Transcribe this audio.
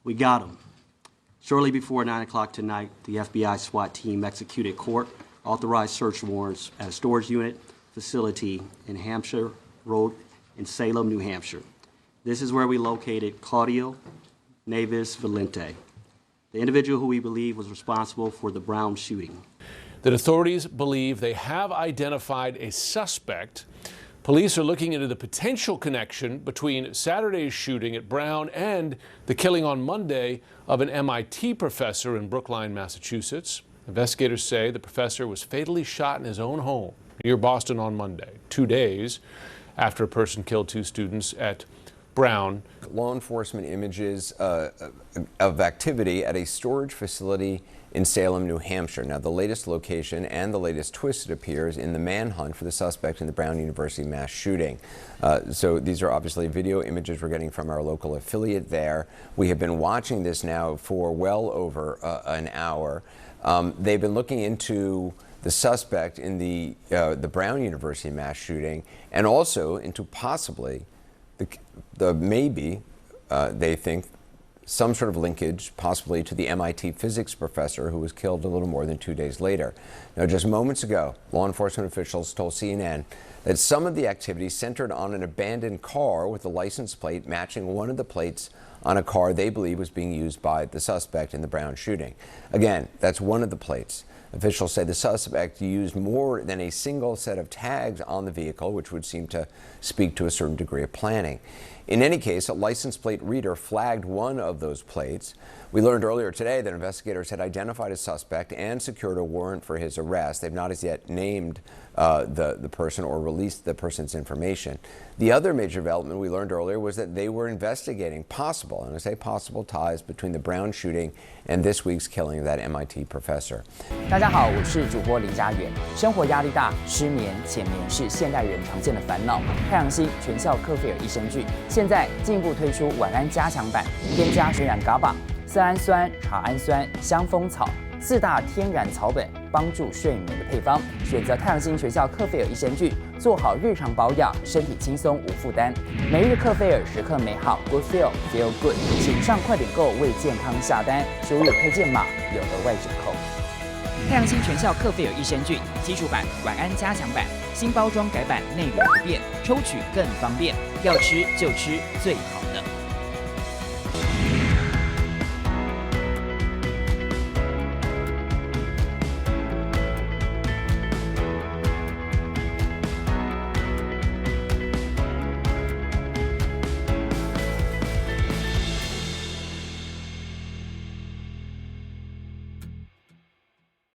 We got him. Shortly before 9 o'clock tonight, the FBI SWAT team executed court-authorized search warrants at a storage unit facility in Hampshire Road in Salem, New Hampshire. This is where we located Claudio Neves Valente, the individual who we believe was responsible for the Brown shooting. That authorities believe they have identified a suspect. Police are looking into the potential connection between Saturday's shooting at Brown and the killing on Monday of an MIT professor in Brookline, Massachusetts. Investigators say the professor was fatally shot in his own home near Boston on Monday, 2 days after a person killed 2 students at Brown. Law enforcement images of activity at a storage facility in Salem, New Hampshire. Now, the latest location and the latest twist, it appears, in the manhunt for the suspect in the Brown University mass shooting. So these are obviously video images we're getting from our local affiliate there. We have been watching this now for well over an hour. They've been looking into the suspect in the Brown University mass shooting, and also into possibly they think, some sort of linkage, possibly to the MIT physics professor who was killed a little more than 2 days later. Now, just moments ago, law enforcement officials told CNN that some of the activity centered on an abandoned car with a license plate matching one of the plates on a car they believe was being used by the suspect in the Brown shooting. Again, that's one of the plates. Officials say the suspect used more than a single set of tags on the vehicle, which would seem to speak to a certain degree of planning. In any case, a license plate reader flagged one of those plates. We learned earlier today that investigators had identified a suspect and secured a warrant for his arrest. They've not as yet named the person or released the person's information. The other major development we learned earlier was that they were investigating possible, and I say possible, ties between the Brown shooting and this week's killing of that MIT professor. 大家好，我是主播林家远。生活压力大，失眠、浅眠是现代人常见的烦恼。太阳星全效克菲尔益生菌现在进一步推出晚安加强版，添加水染 GABA、色氨酸、茶氨酸、香蜂草4大天然草本，帮助睡眠的配方。选择太阳星全效克菲尔益生菌，做好日常保养，身体轻松无负担。每日克菲尔，时刻美好 ，Good Feel Feel Good。请上快点购为健康下单，输入推荐码有额外折扣。太阳星全效克菲尔益生菌基础版、晚安加强版，新包装改版，内容不变，抽取更方便，要吃就吃最好的。